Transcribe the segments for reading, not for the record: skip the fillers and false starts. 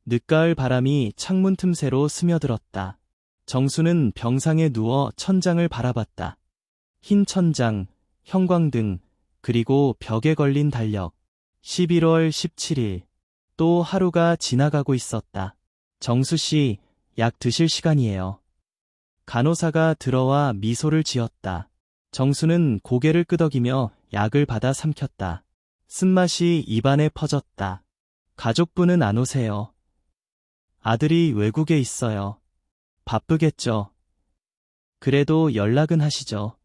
늦가을 바람이 창문 틈새로 스며들었다. 정수는 병상에 누워 천장을 바라봤다. 흰 천장, 형광등, 그리고 벽에 걸린 달력. 11월 17일. 또 하루가 지나가고 있었다. 정수 씨, 약 드실 시간이에요. 간호사가 들어와 미소를 지었다. 정수는 고개를 끄덕이며 약을 받아 삼켰다. 쓴맛이 입안에 퍼졌다. 가족분은 안 오세요? 아들이 외국에 있어요. 바쁘겠죠. 그래도 연락은 하시죠.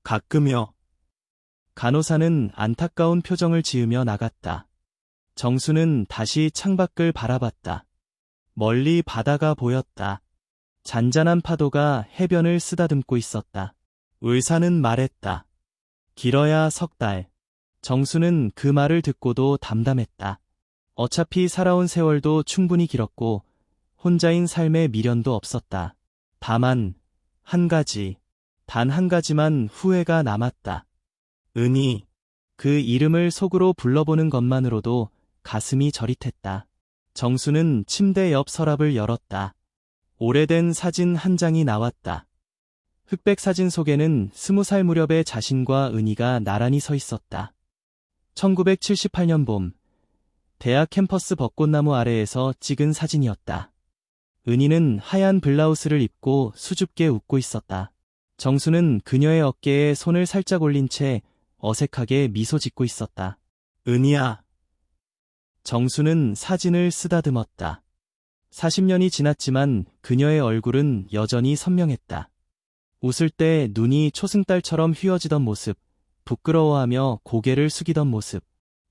가끔요. 간호사는 안타까운 표정을 지으며 나갔다. 정수는 다시 창밖을 바라봤다. 멀리 바다가 보였다. 잔잔한 파도가 해변을 쓰다듬고 있었다. 의사는 말했다. 길어야 석 달. 정수는 그 말을 듣고도 담담했다. 어차피 살아온 세월도 충분히 길었고 혼자인 삶의 미련도 없었다. 다만 단 한 가지만 후회가 남았다. 은희. 그 이름을 속으로 불러보는 것만으로도 가슴이 저릿했다. 정수는 침대 옆 서랍을 열었다. 오래된 사진 한 장이 나왔다. 흑백 사진 속에는 20살 무렵의 자신과 은희가 나란히 서 있었다. 1978년 봄, 대학 캠퍼스 벚꽃나무 아래에서 찍은 사진이었다. 은희는 하얀 블라우스를 입고 수줍게 웃고 있었다. 정수는 그녀의 어깨에 손을 살짝 올린 채 어색하게 미소 짓고 있었다. 은희야. 정수는 사진을 쓰다듬었다. 40년이 지났지만 그녀의 얼굴은 여전히 선명했다. 웃을 때 눈이 초승달처럼 휘어지던 모습, 부끄러워하며 고개를 숙이던 모습.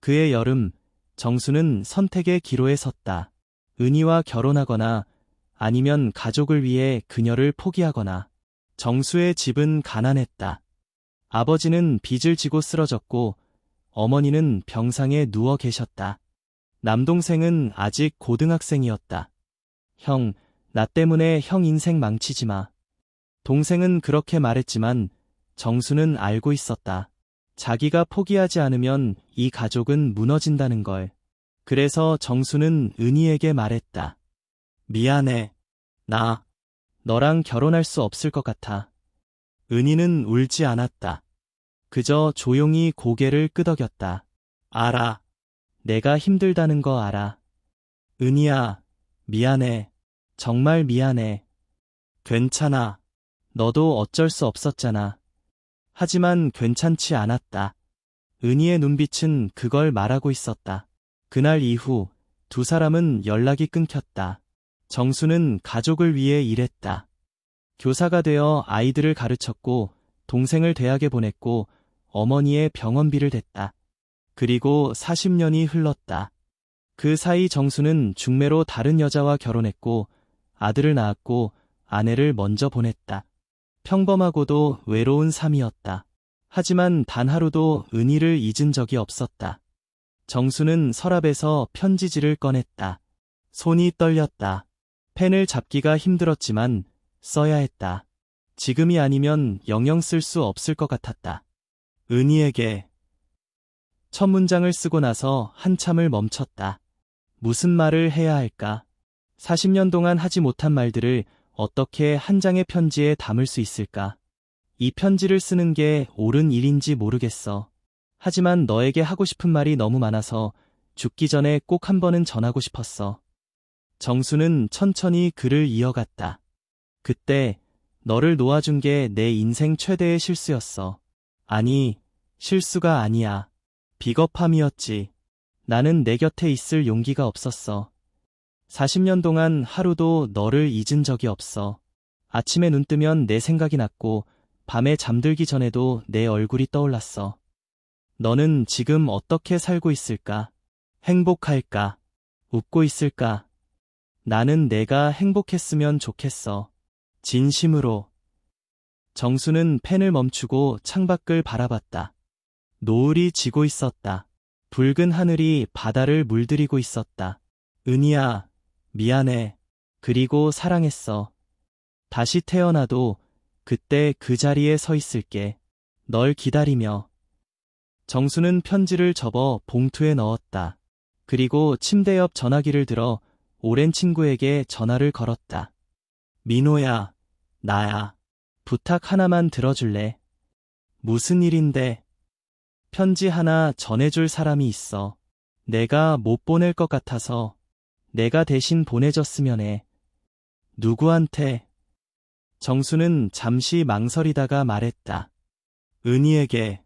그의 여름, 정수는 선택의 기로에 섰다. 은희와 결혼하거나 아니면 가족을 위해 그녀를 포기하거나. 정수의 집은 가난했다. 아버지는 빚을 지고 쓰러졌고 어머니는 병상에 누워 계셨다. 남동생은 아직 고등학생이었다. 형, 나 때문에 형 인생 망치지 마. 동생은 그렇게 말했지만 정수는 알고 있었다. 자기가 포기하지 않으면 이 가족은 무너진다는 걸. 그래서 정수는 은희에게 말했다. 미안해. 나 너랑 결혼할 수 없을 것 같아. 은희는 울지 않았다. 그저 조용히 고개를 끄덕였다. 알아. 내가 힘들다는 거 알아. 은희야, 미안해. 정말 미안해. 괜찮아. 너도 어쩔 수 없었잖아. 하지만 괜찮지 않았다. 은희의 눈빛은 그걸 말하고 있었다. 그날 이후 두 사람은 연락이 끊겼다. 정수는 가족을 위해 일했다. 교사가 되어 아이들을 가르쳤고 동생을 대학에 보냈고 어머니의 병원비를 댔다. 그리고 40년이 흘렀다. 그 사이 정수는 중매로 다른 여자와 결혼했고 아들을 낳았고 아내를 먼저 보냈다. 평범하고도 외로운 삶이었다. 하지만 단 하루도 은희를 잊은 적이 없었다. 정수는 서랍에서 편지지를 꺼냈다. 손이 떨렸다. 펜을 잡기가 힘들었지만 써야 했다. 지금이 아니면 영영 쓸 수 없을 것 같았다. 은희에게. 첫 문장을 쓰고 나서 한참을 멈췄다. 무슨 말을 해야 할까? 40년 동안 하지 못한 말들을 어떻게 한 장의 편지에 담을 수 있을까? 이 편지를 쓰는 게 옳은 일인지 모르겠어. 하지만 너에게 하고 싶은 말이 너무 많아서 죽기 전에 꼭 한 번은 전하고 싶었어. 정수는 천천히 글을 이어갔다. 그때 너를 놓아준 게 내 인생 최대의 실수였어. 아니, 실수가 아니야. 비겁함이었지. 나는 내 곁에 있을 용기가 없었어. 40년 동안 하루도 너를 잊은 적이 없어. 아침에 눈 뜨면 내 생각이 났고 밤에 잠들기 전에도 내 얼굴이 떠올랐어. 너는 지금 어떻게 살고 있을까? 행복할까? 웃고 있을까? 나는 내가 행복했으면 좋겠어. 진심으로. 정수는 펜을 멈추고 창밖을 바라봤다. 노을이 지고 있었다. 붉은 하늘이 바다를 물들이고 있었다. 은희야, 미안해. 그리고 사랑했어. 다시 태어나도 그때 그 자리에 서 있을게. 널 기다리며. 정수는 편지를 접어 봉투에 넣었다. 그리고 침대 옆 전화기를 들어 오랜 친구에게 전화를 걸었다. 민호야, 나야. 부탁 하나만 들어줄래? 무슨 일인데? 편지 하나 전해줄 사람이 있어. 내가 못 보낼 것 같아서 내가 대신 보내줬으면 해. 누구한테? 정수는 잠시 망설이다가 말했다. 은희에게.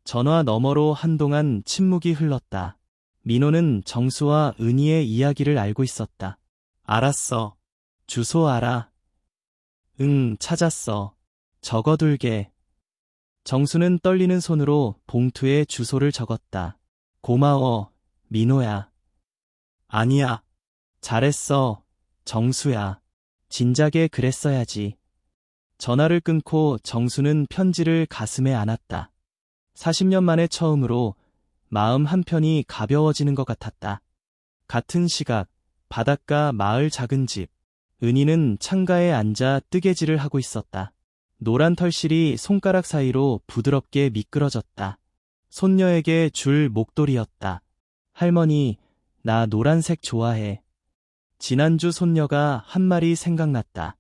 전화 너머로 한동안 침묵이 흘렀다. 민호는 정수와 은희의 이야기를 알고 있었다. 알았어. 주소 알아. 응, 찾았어. 적어둘게. 정수는 떨리는 손으로 봉투에 주소를 적었다. 고마워, 민호야. 아니야. 잘했어, 정수야. 진작에 그랬어야지. 전화를 끊고 정수는 편지를 가슴에 안았다. 40년 만에 처음으로 마음 한편이 가벼워지는 것 같았다. 같은 시각, 바닷가 마을 작은 집. 은희는 창가에 앉아 뜨개질을 하고 있었다. 노란 털실이 손가락 사이로 부드럽게 미끄러졌다. 손녀에게 줄 목도리였다. 할머니, 나 노란색 좋아해. 지난주 손녀가 한 말이 생각났다.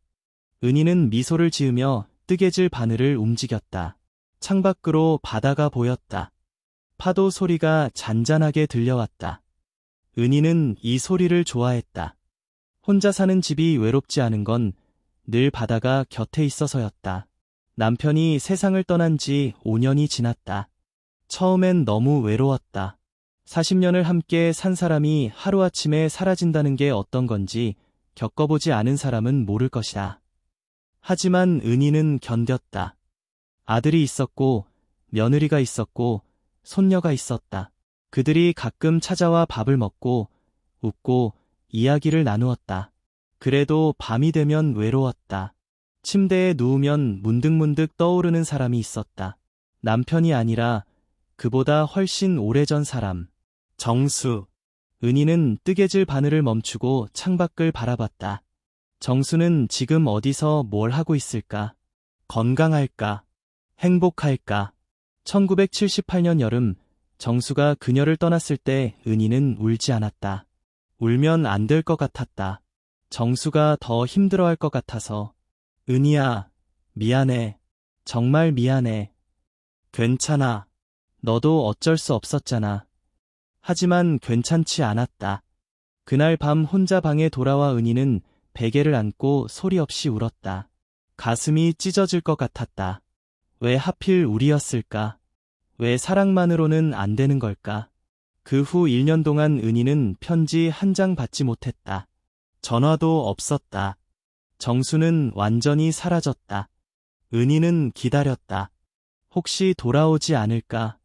은희는 미소를 지으며 뜨개질 바늘을 움직였다. 창밖으로 바다가 보였다. 파도 소리가 잔잔하게 들려왔다. 은희는 이 소리를 좋아했다. 혼자 사는 집이 외롭지 않은 건 늘 바다가 곁에 있어서였다. 남편이 세상을 떠난 지 5년이 지났다. 처음엔 너무 외로웠다. 40년을 함께 산 사람이 하루아침에 사라진다는 게 어떤 건지 겪어보지 않은 사람은 모를 것이다. 하지만 은희는 견뎠다. 아들이 있었고, 며느리가 있었고, 손녀가 있었다. 그들이 가끔 찾아와 밥을 먹고, 웃고, 이야기를 나누었다. 그래도 밤이 되면 외로웠다. 침대에 누우면 문득문득 떠오르는 사람이 있었다. 남편이 아니라 그보다 훨씬 오래전 사람. 정수. 은희는 뜨개질 바늘을 멈추고 창밖을 바라봤다. 정수는 지금 어디서 뭘 하고 있을까? 건강할까? 행복할까? 1978년 여름, 정수가 그녀를 떠났을 때 은희는 울지 않았다. 울면 안 될 것 같았다. 정수가 더 힘들어할 것 같아서. 은희야, 미안해. 정말 미안해. 괜찮아. 너도 어쩔 수 없었잖아. 하지만 괜찮지 않았다. 그날 밤 혼자 방에 돌아와 은희는 베개를 안고 소리 없이 울었다. 가슴이 찢어질 것 같았다. 왜 하필 우리였을까? 왜 사랑만으로는 안 되는 걸까? 그 후 1년 동안 은희는 편지 한 장 받지 못했다. 전화도 없었다. 정수는 완전히 사라졌다. 은희는 기다렸다. 혹시 돌아오지 않을까?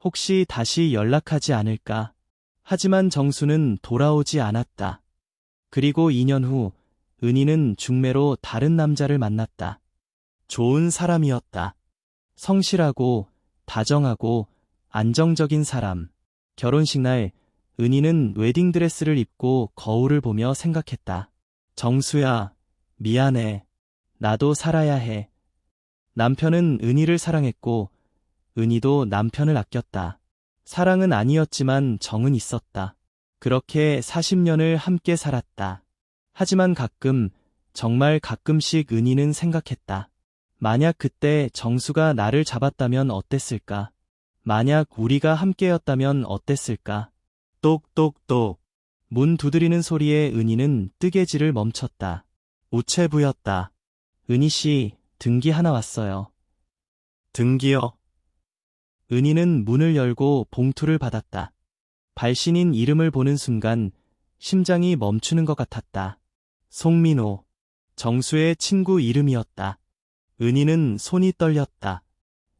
혹시 다시 연락하지 않을까? 하지만 정수는 돌아오지 않았다. 그리고 2년 후 은희는 중매로 다른 남자를 만났다. 좋은 사람이었다. 성실하고 다정하고 안정적인 사람. 결혼식 날 은희는 웨딩드레스를 입고 거울을 보며 생각했다. 정수야, 미안해. 나도 살아야 해. 남편은 은희를 사랑했고 은희도 남편을 아꼈다. 사랑은 아니었지만 정은 있었다. 그렇게 40년을 함께 살았다. 하지만 가끔, 정말 가끔씩 은희는 생각했다. 만약 그때 정수가 나를 잡았다면 어땠을까? 만약 우리가 함께였다면 어땠을까? 똑똑똑. 문 두드리는 소리에 은희는 뜨개질을 멈췄다. 우체부였다. 은희 씨, 등기 하나 왔어요. 등기요? 은희는 문을 열고 봉투를 받았다. 발신인 이름을 보는 순간 심장이 멈추는 것 같았다. 송민호. 정수의 친구 이름이었다. 은희는 손이 떨렸다.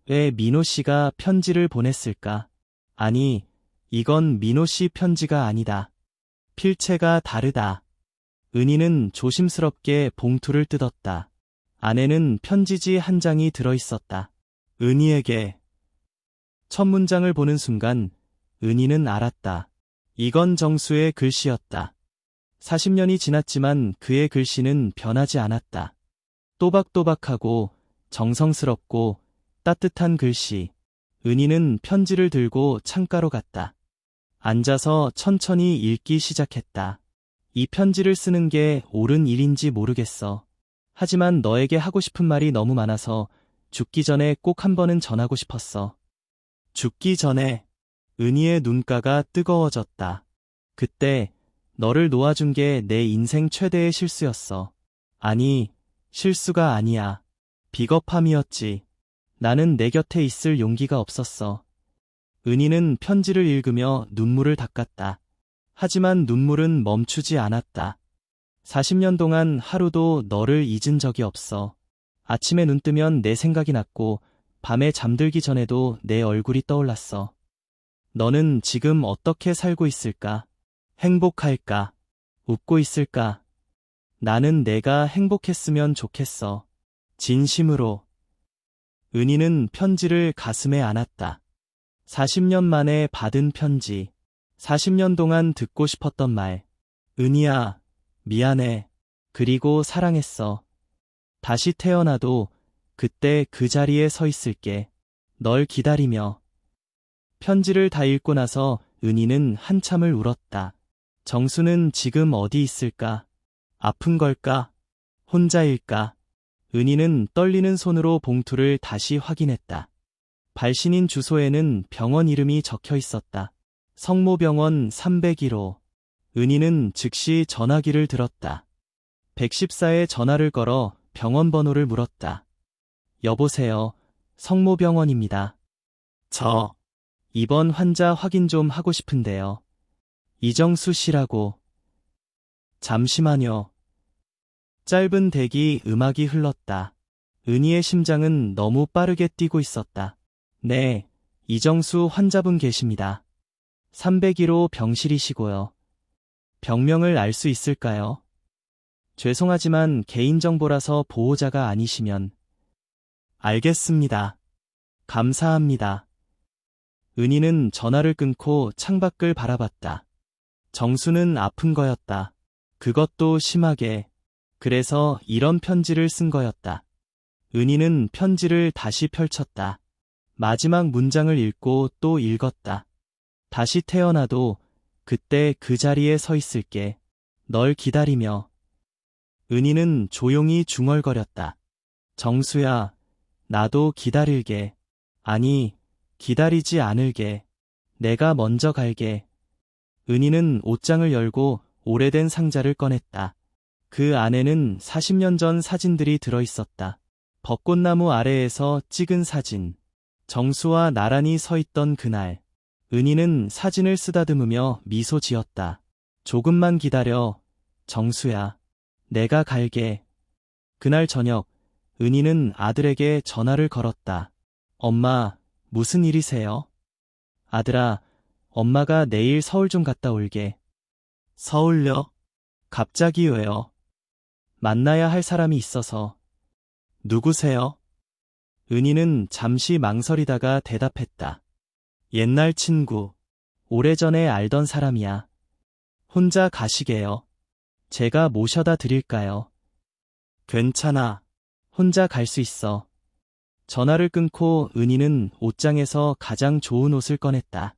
왜 민호 씨가 편지를 보냈을까? 아니, 이건 민호 씨 편지가 아니다. 필체가 다르다. 은희는 조심스럽게 봉투를 뜯었다. 안에는 편지지 한 장이 들어있었다. 은희에게. 첫 문장을 보는 순간 은희는 알았다. 이건 정수의 글씨였다. 40년이 지났지만 그의 글씨는 변하지 않았다. 또박또박하고 정성스럽고 따뜻한 글씨. 은희는 편지를 들고 창가로 갔다. 앉아서 천천히 읽기 시작했다. 이 편지를 쓰는 게 옳은 일인지 모르겠어. 하지만 너에게 하고 싶은 말이 너무 많아서 죽기 전에 꼭 한 번은 전하고 싶었어. 죽기 전에 은희의 눈가가 뜨거워졌다. 그때 너를 놓아준 게 내 인생 최대의 실수였어. 아니, 실수가 아니야. 비겁함이었지. 나는 내 곁에 있을 용기가 없었어. 은희는 편지를 읽으며 눈물을 닦았다. 하지만 눈물은 멈추지 않았다. 40년 동안 하루도 너를 잊은 적이 없어. 아침에 눈 뜨면 내 생각이 났고 밤에 잠들기 전에도 내 얼굴이 떠올랐어. 너는 지금 어떻게 살고 있을까? 행복할까? 웃고 있을까? 나는 내가 행복했으면 좋겠어. 진심으로. 은희는 편지를 가슴에 안았다. 40년 만에 받은 편지. 40년 동안 듣고 싶었던 말. 은희야, 미안해. 그리고 사랑했어. 다시 태어나도 그때 그 자리에 서 있을게. 널 기다리며. 편지를 다 읽고 나서 은희는 한참을 울었다. 정수는 지금 어디 있을까? 아픈 걸까? 혼자일까? 은희는 떨리는 손으로 봉투를 다시 확인했다. 발신인 주소에는 병원 이름이 적혀 있었다. 성모병원 301호. 은희는 즉시 전화기를 들었다. 114에 전화를 걸어 병원 번호를 물었다. 여보세요. 성모병원입니다. 입원 환자 확인 좀 하고 싶은데요. 이정수 씨라고. 잠시만요. 짧은 대기 음악이 흘렀다. 은희의 심장은 너무 빠르게 뛰고 있었다. 네, 이정수 환자분 계십니다. 301호 병실이시고요. 병명을 알 수 있을까요? 죄송하지만 개인정보라서 보호자가 아니시면. 알겠습니다. 감사합니다. 은희는 전화를 끊고 창밖을 바라봤다. 정수는 아픈 거였다. 그것도 심하게. 그래서 이런 편지를 쓴 거였다. 은희는 편지를 다시 펼쳤다. 마지막 문장을 읽고 또 읽었다. 다시 태어나도 그때 그 자리에 서 있을게. 널 기다리며. 은희는 조용히 중얼거렸다. 정수야, 나도 기다릴게. 아니, 기다리지 않을게. 내가 먼저 갈게. 은희는 옷장을 열고 오래된 상자를 꺼냈다. 그 안에는 40년 전 사진들이 들어있었다. 벚꽃나무 아래에서 찍은 사진. 정수와 나란히 서 있던 그날. 은희는 사진을 쓰다듬으며 미소 지었다. 조금만 기다려, 정수야. 내가 갈게. 그날 저녁, 은희는 아들에게 전화를 걸었다. 엄마, 무슨 일이세요? 아들아, 엄마가 내일 서울 좀 갔다 올게. 서울요? 갑자기 왜요? 만나야 할 사람이 있어서. 누구세요? 은희는 잠시 망설이다가 대답했다. 옛날 친구. 오래전에 알던 사람이야. 혼자 가시게요. 제가 모셔다 드릴까요? 괜찮아. 혼자 갈 수 있어. 전화를 끊고 은희는 옷장에서 가장 좋은 옷을 꺼냈다.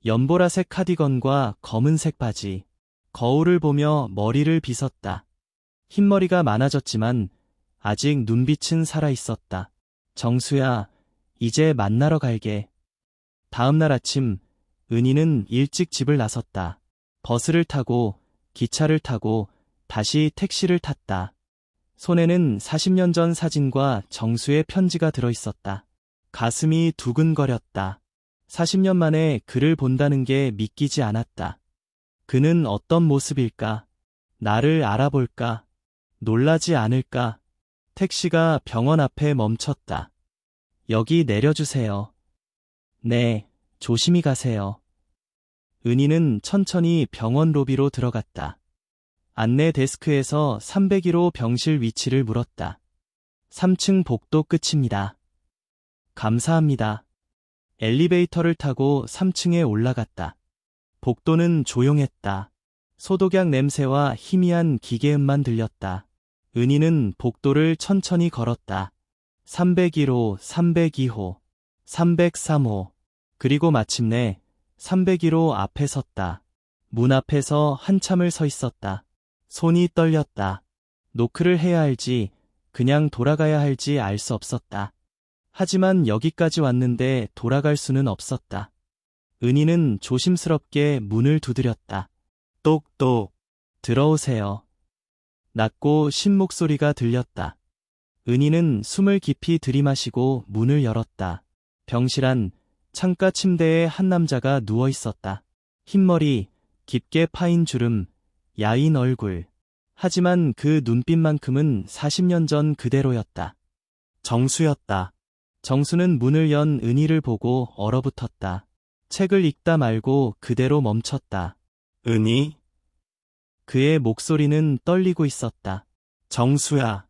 연보라색 카디건과 검은색 바지. 거울을 보며 머리를 빗었다. 흰머리가 많아졌지만 아직 눈빛은 살아있었다. 정수야, 이제 만나러 갈게. 다음 날 아침, 은희는 일찍 집을 나섰다. 버스를 타고, 기차를 타고, 다시 택시를 탔다. 손에는 40년 전 사진과 정수의 편지가 들어있었다. 가슴이 두근거렸다. 40년 만에 그를 본다는 게 믿기지 않았다. 그는 어떤 모습일까? 나를 알아볼까? 놀라지 않을까? 택시가 병원 앞에 멈췄다. 여기 내려주세요. 네, 조심히 가세요. 은희는 천천히 병원 로비로 들어갔다. 안내 데스크에서 301호 병실 위치를 물었다. 3층 복도 끝입니다. 감사합니다. 엘리베이터를 타고 3층에 올라갔다. 복도는 조용했다. 소독약 냄새와 희미한 기계음만 들렸다. 은희는 복도를 천천히 걸었다. 301호, 302호, 303호. 그리고 마침내 301호 앞에 섰다. 문 앞에서 한참을 서 있었다. 손이 떨렸다. 노크를 해야 할지, 그냥 돌아가야 할지 알 수 없었다. 하지만 여기까지 왔는데 돌아갈 수는 없었다. 은희는 조심스럽게 문을 두드렸다. 똑똑. 들어오세요. 낮고 쉰 목소리가 들렸다. 은희는 숨을 깊이 들이마시고 문을 열었다. 병실안 창가 침대에 한 남자가 누워 있었다. 흰머리, 깊게 파인 주름, 야윈 얼굴. 하지만 그 눈빛만큼은 40년 전 그대로였다. 정수였다. 정수는 문을 연 은희를 보고 얼어붙었다. 책을 읽다 말고 그대로 멈췄다. 은희? 그의 목소리는 떨리고 있었다. 정수야.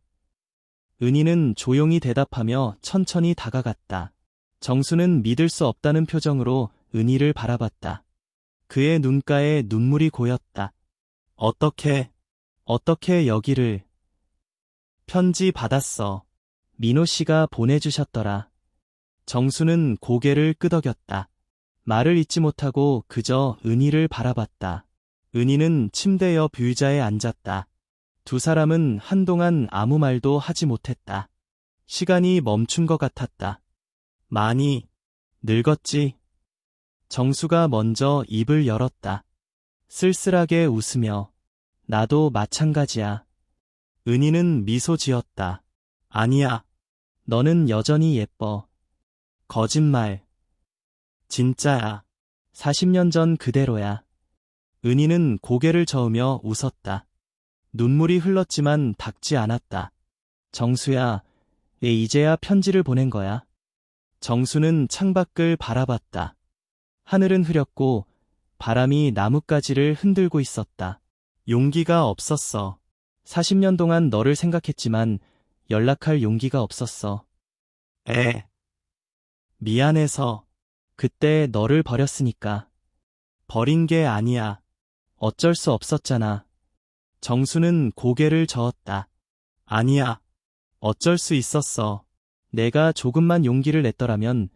은희는 조용히 대답하며 천천히 다가갔다. 정수는 믿을 수 없다는 표정으로 은희를 바라봤다. 그의 눈가에 눈물이 고였다. 어떻게 여기를. 편지 받았어. 민호 씨가 보내주셨더라. 정수는 고개를 끄덕였다. 말을 잇지 못하고 그저 은희를 바라봤다. 은희는 침대 옆 의자에 앉았다. 두 사람은 한동안 아무 말도 하지 못했다. 시간이 멈춘 것 같았다. 많이 늙었지? 정수가 먼저 입을 열었다. 쓸쓸하게 웃으며 나도 마찬가지야. 은희는 미소 지었다. 아니야. 너는 여전히 예뻐. 거짓말. 진짜야. 40년 전 그대로야. 은희는 고개를 저으며 웃었다. 눈물이 흘렀지만 닦지 않았다. 정수야, 왜 이제야 편지를 보낸 거야? 정수는 창밖을 바라봤다. 하늘은 흐렸고 바람이 나뭇가지를 흔들고 있었다. 용기가 없었어. 40년 동안 너를 생각했지만 연락할 용기가 없었어. 미안해서. 그때 너를 버렸으니까. 버린 게 아니야. 어쩔 수 없었잖아. 정수는 고개를 저었다. 아니야. 어쩔 수 있었어. 내가 조금만 용기를 냈더라면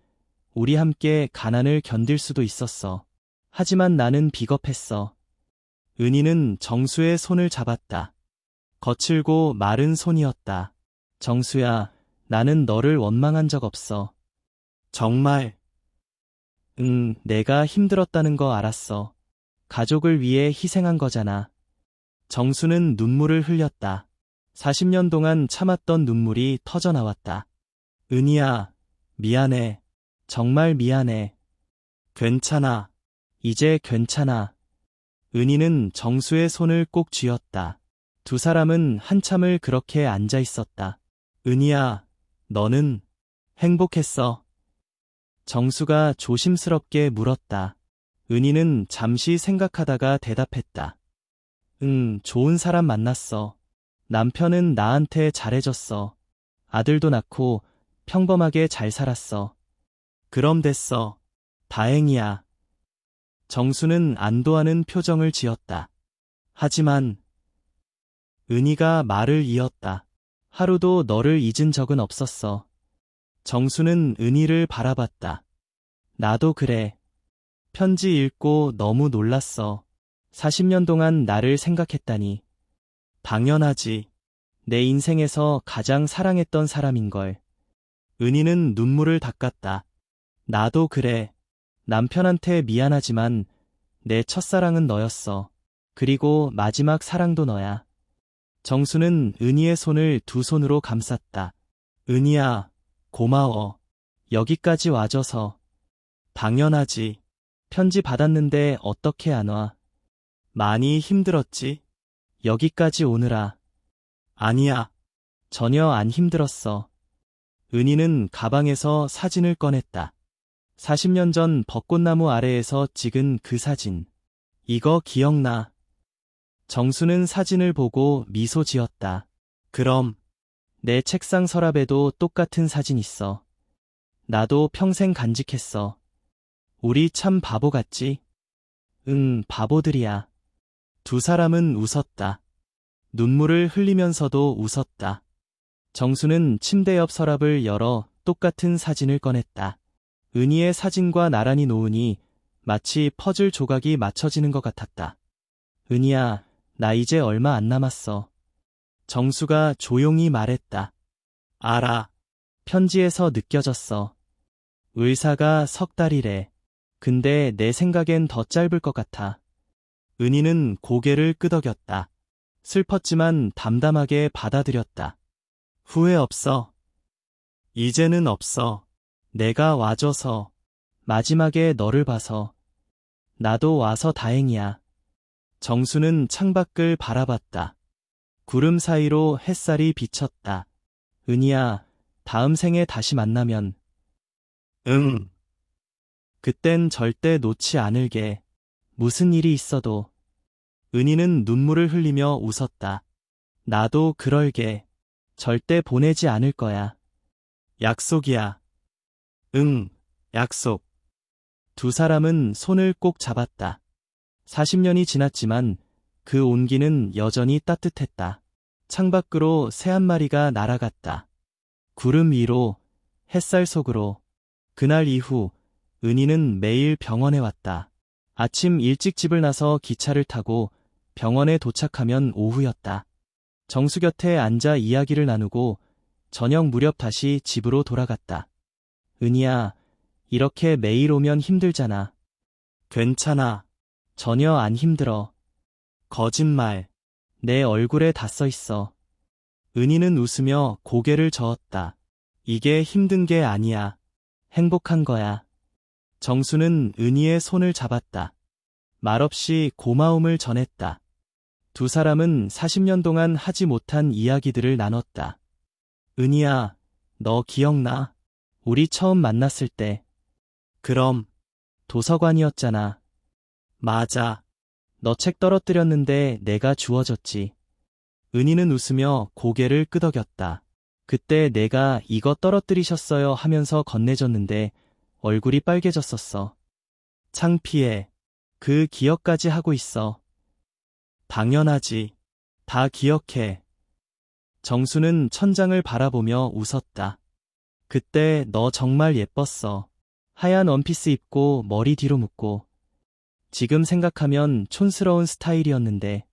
우리 함께 가난을 견딜 수도 있었어. 하지만 나는 비겁했어. 은희는 정수의 손을 잡았다. 거칠고 마른 손이었다. 정수야, 나는 너를 원망한 적 없어. 정말? 응, 내가 힘들었다는 거 알았어. 가족을 위해 희생한 거잖아. 정수는 눈물을 흘렸다. 40년 동안 참았던 눈물이 터져나왔다. 은희야, 미안해. 정말 미안해. 괜찮아. 이제 괜찮아. 은희는 정수의 손을 꼭 쥐었다. 두 사람은 한참을 그렇게 앉아 있었다. 은희야, 너는 행복했어? 정수가 조심스럽게 물었다. 은희는 잠시 생각하다가 대답했다. 응, 좋은 사람 만났어. 남편은 나한테 잘해줬어. 아들도 낳고 평범하게 잘 살았어. 그럼 됐어. 다행이야. 정수는 안도하는 표정을 지었다. 하지만 은희가 말을 이었다. 하루도 너를 잊은 적은 없었어. 정수는 은희를 바라봤다. 나도 그래. 편지 읽고 너무 놀랐어. 40년 동안 나를 생각했다니. 당연하지. 내 인생에서 가장 사랑했던 사람인걸. 은희는 눈물을 닦았다. 나도 그래. 남편한테 미안하지만 내 첫사랑은 너였어. 그리고 마지막 사랑도 너야. 정수는 은희의 손을 두 손으로 감쌌다. 은희야, 고마워. 여기까지 와줘서. 당연하지. 편지 받았는데 어떻게 안 와? 많이 힘들었지? 여기까지 오느라. 아니야. 전혀 안 힘들었어. 은희는 가방에서 사진을 꺼냈다. 40년 전 벚꽃나무 아래에서 찍은 그 사진. 이거 기억나? 정수는 사진을 보고 미소 지었다. 그럼. 내 책상 서랍에도 똑같은 사진 있어. 나도 평생 간직했어. 우리 참 바보 같지? 응, 바보들이야. 두 사람은 웃었다. 눈물을 흘리면서도 웃었다. 정수는 침대 옆 서랍을 열어 똑같은 사진을 꺼냈다. 은희의 사진과 나란히 놓으니 마치 퍼즐 조각이 맞춰지는 것 같았다. 은희야, 나 이제 얼마 안 남았어. 정수가 조용히 말했다. 알아. 편지에서 느껴졌어. 의사가 3달이래. 근데 내 생각엔 더 짧을 것 같아. 은희는 고개를 끄덕였다. 슬펐지만 담담하게 받아들였다. 후회 없어. 이제는 없어. 내가 와줘서. 마지막에 너를 봐서. 나도 와서 다행이야. 정수는 창밖을 바라봤다. 구름 사이로 햇살이 비쳤다. 은희야, 다음 생에 다시 만나면. 응. 그땐 절대 놓지 않을게. 무슨 일이 있어도. 은희는 눈물을 흘리며 웃었다. 나도 그럴게. 절대 보내지 않을 거야. 약속이야. 응, 약속. 두 사람은 손을 꼭 잡았다. 40년이 지났지만 그 온기는 여전히 따뜻했다. 창밖으로 새 한 마리가 날아갔다. 구름 위로, 햇살 속으로. 그날 이후 은희는 매일 병원에 왔다. 아침 일찍 집을 나서 기차를 타고 병원에 도착하면 오후였다. 정수 곁에 앉아 이야기를 나누고 저녁 무렵 다시 집으로 돌아갔다. 은희야, 이렇게 매일 오면 힘들잖아. 괜찮아. 전혀 안 힘들어. 거짓말. 내 얼굴에 다 써 있어. 은희는 웃으며 고개를 저었다. 이게 힘든 게 아니야. 행복한 거야. 정수는 은희의 손을 잡았다. 말없이 고마움을 전했다. 두 사람은 40년 동안 하지 못한 이야기들을 나눴다. 은희야, 너 기억나? 우리 처음 만났을 때. 그럼. 도서관이었잖아. 맞아. 너 책 떨어뜨렸는데 내가 주워줬지. 은희는 웃으며 고개를 끄덕였다. 그때 내가 이거 떨어뜨리셨어요 하면서 건네줬는데 얼굴이 빨개졌었어. 창피해. 그 기억까지 하고 있어. 당연하지. 다 기억해. 정수는 천장을 바라보며 웃었다. 그때 너 정말 예뻤어. 하얀 원피스 입고 머리 뒤로 묶고. 지금 생각하면 촌스러운 스타일이었는데.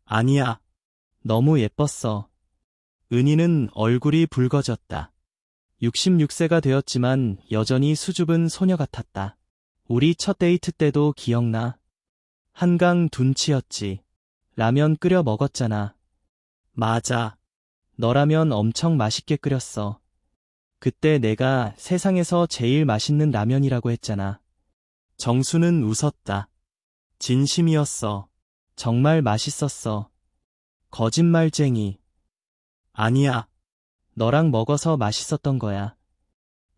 아니야. 너무 예뻤어. 은희는 얼굴이 붉어졌다. 66세가 되었지만 여전히 수줍은 소녀 같았다. 우리 첫 데이트 때도 기억나? 한강 둔치였지. 라면 끓여 먹었잖아. 맞아. 너라면 엄청 맛있게 끓였어. 그때 내가 세상에서 제일 맛있는 라면이라고 했잖아. 정수는 웃었다. 진심이었어. 정말 맛있었어. 거짓말쟁이. 아니야. 너랑 먹어서 맛있었던 거야.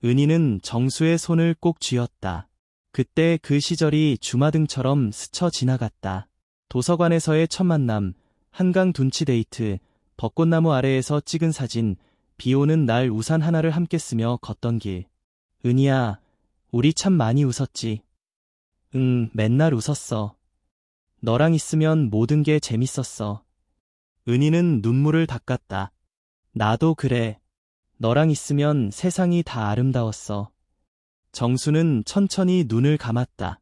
은희는 정수의 손을 꼭 쥐었다. 그때 그 시절이 주마등처럼 스쳐 지나갔다. 도서관에서의 첫 만남, 한강 둔치 데이트, 벚꽃나무 아래에서 찍은 사진, 비 오는 날 우산 하나를 함께 쓰며 걷던 길. 은희야, 우리 참 많이 웃었지. 응, 맨날 웃었어. 너랑 있으면 모든 게 재밌었어. 은희는 눈물을 닦았다. 나도 그래. 너랑 있으면 세상이 다 아름다웠어. 정수는 천천히 눈을 감았다.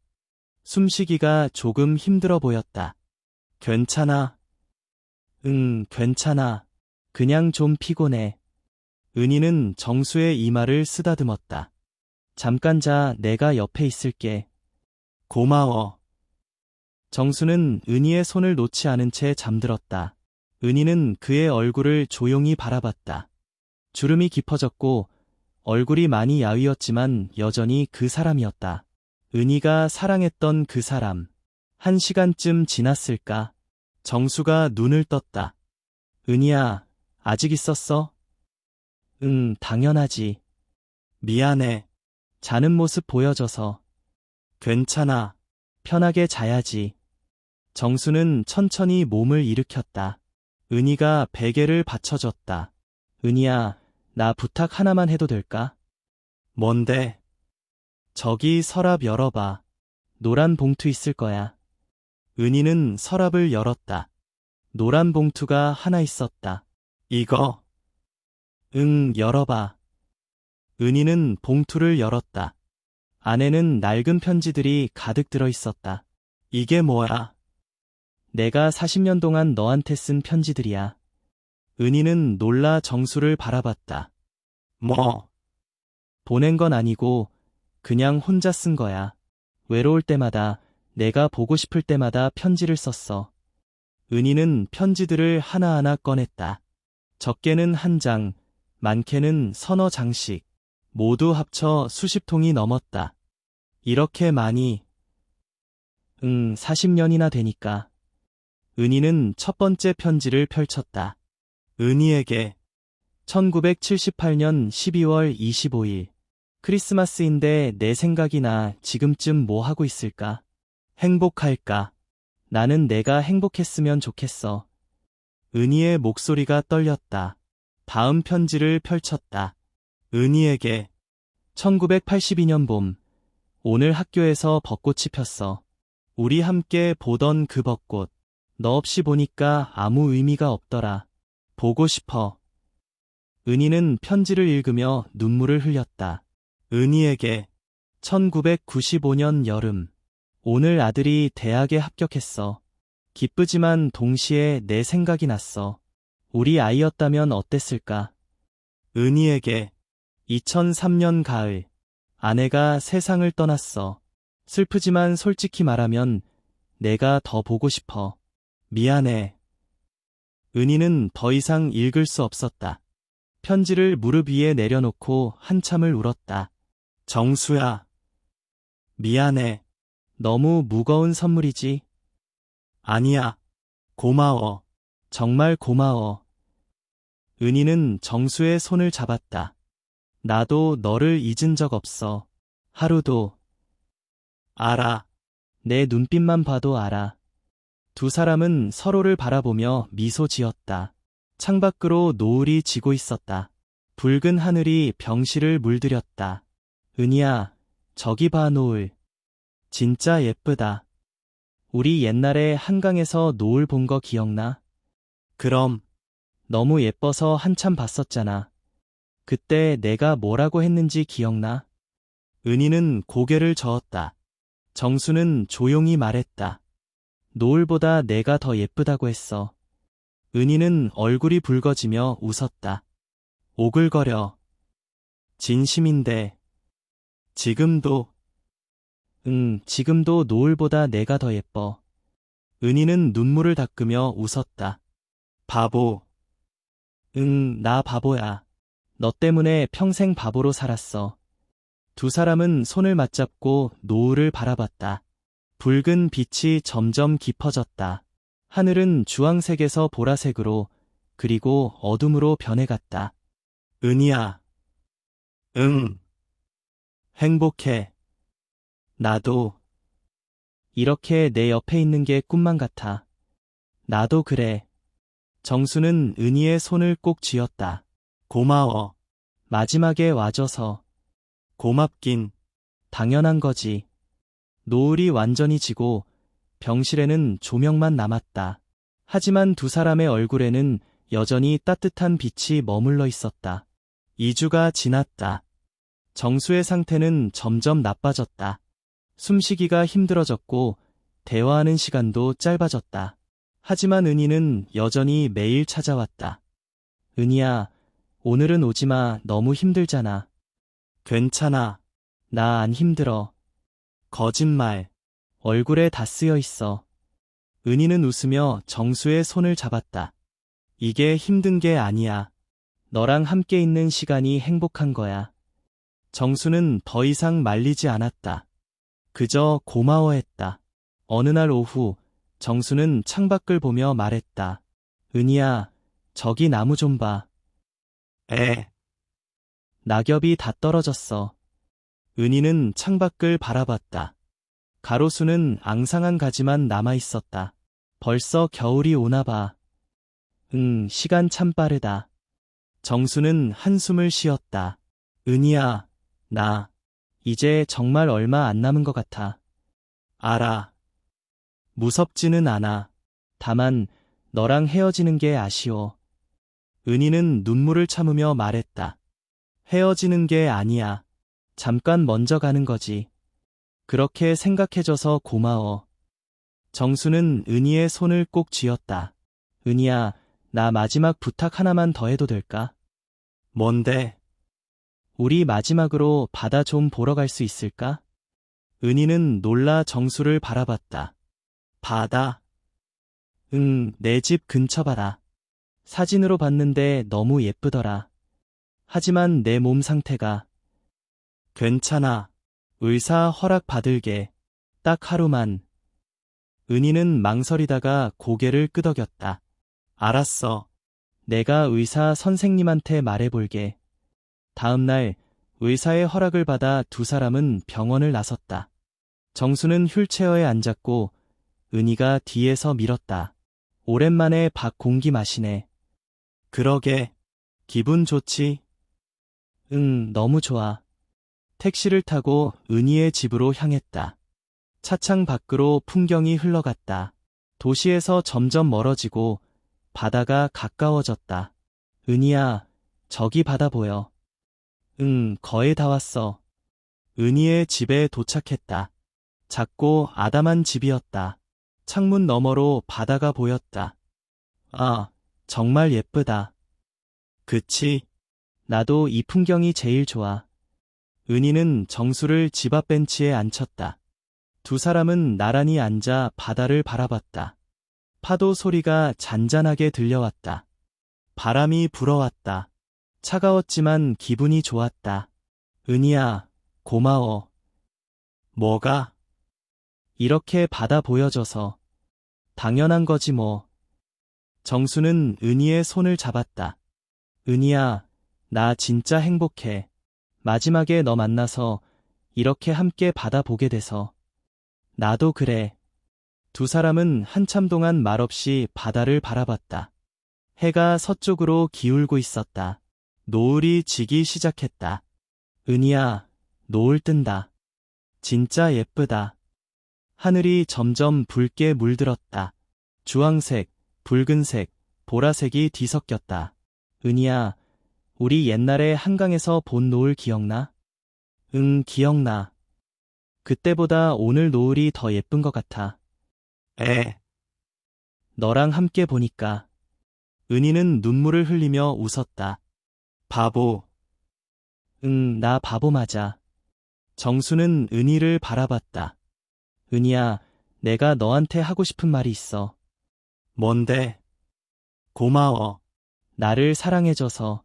숨쉬기가 조금 힘들어 보였다. 괜찮아. 응, 괜찮아. 그냥 좀 피곤해. 은희는 정수의 이마를 쓰다듬었다. 잠깐 자, 내가 옆에 있을게. 고마워. 정수는 은희의 손을 놓지 않은 채 잠들었다. 은희는 그의 얼굴을 조용히 바라봤다. 주름이 깊어졌고 얼굴이 많이 야위었지만 여전히 그 사람이었다. 은희가 사랑했던 그 사람. 1시간쯤 지났을까? 정수가 눈을 떴다. 은희야, 아직 있었어? 응, 당연하지. 미안해. 자는 모습 보여줘서. 괜찮아. 편하게 자야지. 정수는 천천히 몸을 일으켰다. 은희가 베개를 받쳐줬다. 은희야, 나 부탁 하나만 해도 될까? 뭔데? 저기 서랍 열어봐. 노란 봉투 있을 거야. 은희는 서랍을 열었다. 노란 봉투가 하나 있었다. 이거? 응, 열어봐. 은희는 봉투를 열었다. 안에는 낡은 편지들이 가득 들어 있었다. 이게 뭐야? 내가 40년 동안 너한테 쓴 편지들이야. 은희는 놀라 정수를 바라봤다. 뭐? 보낸 건 아니고 그냥 혼자 쓴 거야. 외로울 때마다, 내가 보고 싶을 때마다 편지를 썼어. 은희는 편지들을 하나하나 꺼냈다. 적게는 한 장, 많게는 서너 장씩. 모두 합쳐 수십 통이 넘었다. 이렇게 많이, 40년이나 되니까. 은희는 첫 번째 편지를 펼쳤다. 은희에게. 1978년 12월 25일. 크리스마스인데 내 생각이 나. 지금쯤 뭐 하고 있을까? 행복할까? 나는 내가 행복했으면 좋겠어. 은희의 목소리가 떨렸다. 다음 편지를 펼쳤다. 은희에게. 1982년 봄. 오늘 학교에서 벚꽃이 폈어. 우리 함께 보던 그 벚꽃. 너 없이 보니까 아무 의미가 없더라. 보고 싶어. 은희는 편지를 읽으며 눈물을 흘렸다. 은희에게. 1995년 여름. 오늘 아들이 대학에 합격했어. 기쁘지만 동시에 내 생각이 났어. 우리 아이였다면 어땠을까? 은희에게. 2003년 가을. 아내가 세상을 떠났어. 슬프지만 솔직히 말하면 내가 더 보고 싶어. 미안해. 은희는 더 이상 읽을 수 없었다. 편지를 무릎 위에 내려놓고 한참을 울었다. 정수야. 미안해. 너무 무거운 선물이지. 아니야. 고마워. 정말 고마워. 은희는 정수의 손을 잡았다. 나도 너를 잊은 적 없어. 하루도. 알아. 내 눈빛만 봐도 알아. 두 사람은 서로를 바라보며 미소 지었다. 창밖으로 노을이 지고 있었다. 붉은 하늘이 병실을 물들였다. 은희야, 저기 봐 노을. 진짜 예쁘다. 우리 옛날에 한강에서 노을 본 거 기억나? 그럼. 너무 예뻐서 한참 봤었잖아. 그때 내가 뭐라고 했는지 기억나? 은희는 고개를 저었다. 정수는 조용히 말했다. 노을보다 내가 더 예쁘다고 했어. 은희는 얼굴이 붉어지며 웃었다. 오글거려. 진심인데. 지금도. 지금도 노을보다 내가 더 예뻐. 은희는 눈물을 닦으며 웃었다. 바보. 나 바보야. 너 때문에 평생 바보로 살았어. 두 사람은 손을 맞잡고 노을을 바라봤다. 붉은 빛이 점점 깊어졌다. 하늘은 주황색에서 보라색으로, 그리고 어둠으로 변해갔다. 은희야. 응. 행복해. 나도. 이렇게 내 옆에 있는 게 꿈만 같아. 나도 그래. 정수는 은희의 손을 꼭 쥐었다. 고마워. 마지막에 와줘서. 고맙긴. 당연한 거지. 노을이 완전히 지고 병실에는 조명만 남았다. 하지만 두 사람의 얼굴에는 여전히 따뜻한 빛이 머물러 있었다. 2주가 지났다. 정수의 상태는 점점 나빠졌다. 숨쉬기가 힘들어졌고 대화하는 시간도 짧아졌다. 하지만 은희는 여전히 매일 찾아왔다. 은희야, 오늘은 오지마. 너무 힘들잖아. 괜찮아. 나 안 힘들어. 거짓말. 얼굴에 다 쓰여 있어. 은희는 웃으며 정수의 손을 잡았다. 이게 힘든 게 아니야. 너랑 함께 있는 시간이 행복한 거야. 정수는 더 이상 말리지 않았다. 그저 고마워했다. 어느 날 오후, 정수는 창밖을 보며 말했다. 은희야, 저기 나무 좀 봐. 에. 낙엽이 다 떨어졌어. 은희는 창밖을 바라봤다. 가로수는 앙상한 가지만 남아있었다. 벌써 겨울이 오나 봐. 시간 참 빠르다. 정수는 한숨을 쉬었다. 은희야, 나 이제 정말 얼마 안 남은 것 같아. 알아. 무섭지는 않아. 다만 너랑 헤어지는 게 아쉬워. 은희는 눈물을 참으며 말했다. 헤어지는 게 아니야. 잠깐 먼저 가는 거지. 그렇게 생각해줘서 고마워. 정수는 은희의 손을 꼭 쥐었다. 은희야, 나 마지막 부탁 하나만 더 해도 될까? 뭔데? 우리 마지막으로 바다 좀 보러 갈 수 있을까? 은희는 놀라 정수를 바라봤다. 바다? 응, 내 집 근처 바다. 사진으로 봤는데 너무 예쁘더라. 하지만 내 몸 상태가 괜찮아. 의사 허락 받을게. 딱 하루만. 은희는 망설이다가 고개를 끄덕였다. 알았어. 내가 의사 선생님한테 말해볼게. 다음 날 의사의 허락을 받아 두 사람은 병원을 나섰다. 정수는 휠체어에 앉았고 은희가 뒤에서 밀었다. 오랜만에 밖 공기 마시네. 그러게. 기분 좋지? 응, 너무 좋아. 택시를 타고 은희의 집으로 향했다. 차창 밖으로 풍경이 흘러갔다. 도시에서 점점 멀어지고 바다가 가까워졌다. 은희야, 저기 바다 보여. 응, 거의 다 왔어. 은희의 집에 도착했다. 작고 아담한 집이었다. 창문 너머로 바다가 보였다. 아, 정말 예쁘다. 그치? 나도 이 풍경이 제일 좋아. 은희는 정수를 집 앞 벤치에 앉혔다. 두 사람은 나란히 앉아 바다를 바라봤다. 파도 소리가 잔잔하게 들려왔다. 바람이 불어왔다. 차가웠지만 기분이 좋았다. 은희야, 고마워. 뭐가? 이렇게 바다 보여줘서. 당연한 거지 뭐. 정수는 은희의 손을 잡았다. 은희야, 나 진짜 행복해. 마지막에 너 만나서 이렇게 함께 바다 보게 돼서. 나도 그래. 두 사람은 한참 동안 말없이 바다를 바라봤다. 해가 서쪽으로 기울고 있었다. 노을이 지기 시작했다. 은희야, 노을 뜬다. 진짜 예쁘다. 하늘이 점점 붉게 물들었다. 주황색, 붉은색, 보라색이 뒤섞였다. 은희야, 우리 옛날에 한강에서 본 노을 기억나? 응, 기억나. 그때보다 오늘 노을이 더 예쁜 것 같아. 에, 너랑 함께 보니까. 은희는 눈물을 흘리며 웃었다. 바보. 응, 나 바보 맞아. 정수는 은희를 바라봤다. 은희야, 내가 너한테 하고 싶은 말이 있어. 뭔데? 고마워. 나를 사랑해줘서.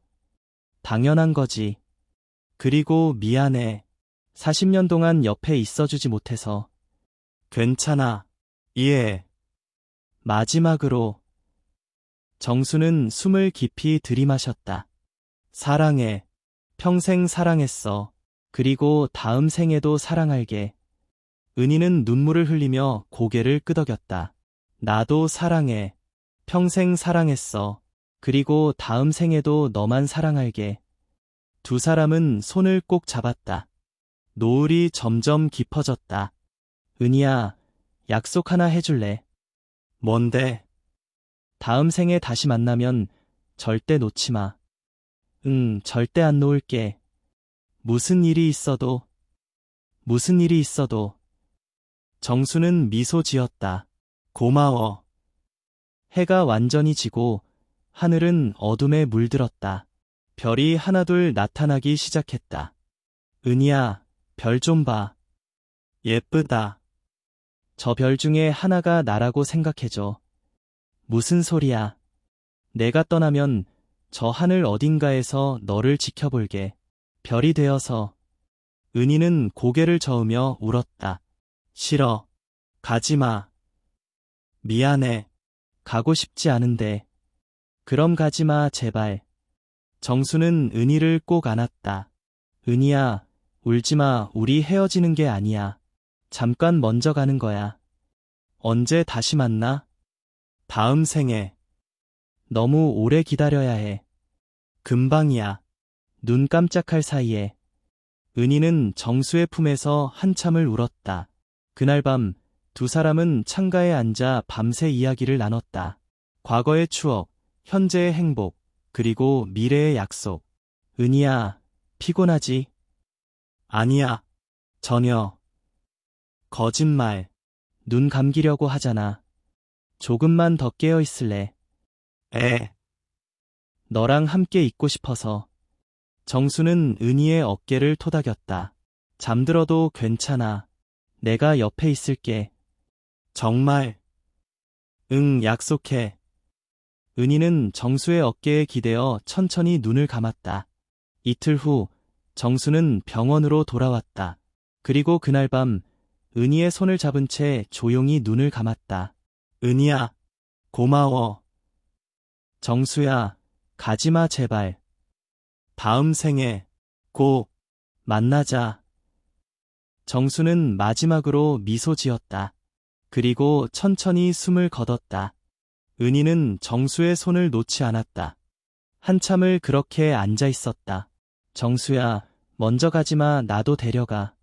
당연한 거지. 그리고 미안해. 40년 동안 옆에 있어주지 못해서. 괜찮아. 이해해. 마지막으로. 정수는 숨을 깊이 들이마셨다. 사랑해. 평생 사랑했어. 그리고 다음 생에도 사랑할게. 은희는 눈물을 흘리며 고개를 끄덕였다. 나도 사랑해. 평생 사랑했어. 그리고 다음 생에도 너만 사랑할게. 두 사람은 손을 꼭 잡았다. 노을이 점점 깊어졌다. 은희야, 약속 하나 해줄래? 뭔데? 다음 생에 다시 만나면 절대 놓지 마. 응, 절대 안 놓을게. 무슨 일이 있어도, 무슨 일이 있어도. 정수는 미소 지었다. 고마워. 해가 완전히 지고 하늘은 어둠에 물들었다. 별이 하나둘 나타나기 시작했다. 은희야, 별 좀 봐. 예쁘다. 저 별 중에 하나가 나라고 생각해줘. 무슨 소리야. 내가 떠나면 저 하늘 어딘가에서 너를 지켜볼게. 별이 되어서. 은희는 고개를 저으며 울었다. 싫어. 가지마. 미안해. 가고 싶지 않은데. 그럼 가지마, 제발. 정수는 은희를 꼭 안았다. 은희야, 울지마, 우리 헤어지는 게 아니야. 잠깐 먼저 가는 거야. 언제 다시 만나? 다음 생에. 너무 오래 기다려야 해. 금방이야. 눈 깜짝할 사이에. 은희는 정수의 품에서 한참을 울었다. 그날 밤 두 사람은 창가에 앉아 밤새 이야기를 나눴다. 과거의 추억, 현재의 행복, 그리고 미래의 약속. 은희야, 피곤하지? 아니야. 전혀. 거짓말. 눈 감기려고 하잖아. 조금만 더 깨어 있을래? 에. 너랑 함께 있고 싶어서. 정수는 은희의 어깨를 토닥였다. 잠들어도 괜찮아. 내가 옆에 있을게. 정말. 응, 약속해. 은희는 정수의 어깨에 기대어 천천히 눈을 감았다. 이틀 후, 정수는 병원으로 돌아왔다. 그리고 그날 밤, 은희의 손을 잡은 채 조용히 눈을 감았다. 은희야, 고마워. 정수야, 가지마 제발. 다음 생에 꼭 만나자. 정수는 마지막으로 미소 지었다. 그리고 천천히 숨을 거뒀다. 은희는 정수의 손을 놓지 않았다. 한참을 그렇게 앉아 있었다. 정수야, 먼저 가지마, 나도 데려가.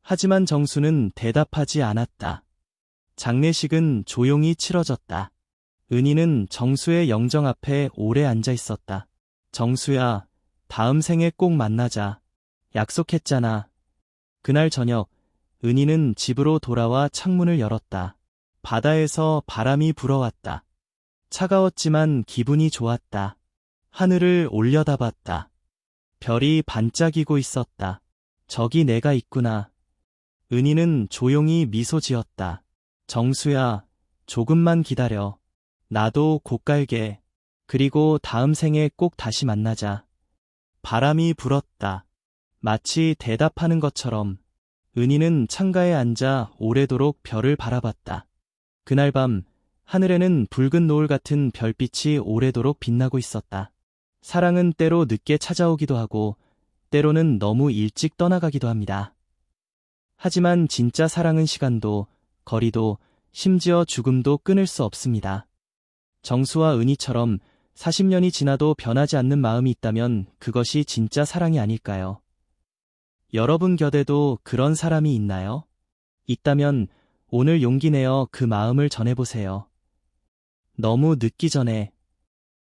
하지만 정수는 대답하지 않았다. 장례식은 조용히 치러졌다. 은희는 정수의 영정 앞에 오래 앉아 있었다. 정수야, 다음 생에 꼭 만나자. 약속했잖아. 그날 저녁, 은희는 집으로 돌아와 창문을 열었다. 바다에서 바람이 불어왔다. 차가웠지만 기분이 좋았다. 하늘을 올려다봤다. 별이 반짝이고 있었다. 저기 내가 있구나. 은희는 조용히 미소 지었다. 정수야, 조금만 기다려. 나도 곧 갈게. 그리고 다음 생에 꼭 다시 만나자. 바람이 불었다. 마치 대답하는 것처럼. 은희는 창가에 앉아 오래도록 별을 바라봤다. 그날 밤, 하늘에는 붉은 노을 같은 별빛이 오래도록 빛나고 있었다. 사랑은 때로 늦게 찾아오기도 하고, 때로는 너무 일찍 떠나가기도 합니다. 하지만 진짜 사랑은 시간도, 거리도, 심지어 죽음도 끊을 수 없습니다. 정수와 은희처럼 40년이 지나도 변하지 않는 마음이 있다면 그것이 진짜 사랑이 아닐까요? 여러분 곁에도 그런 사람이 있나요? 있다면 오늘 용기 내어 그 마음을 전해보세요. 너무 늦기 전에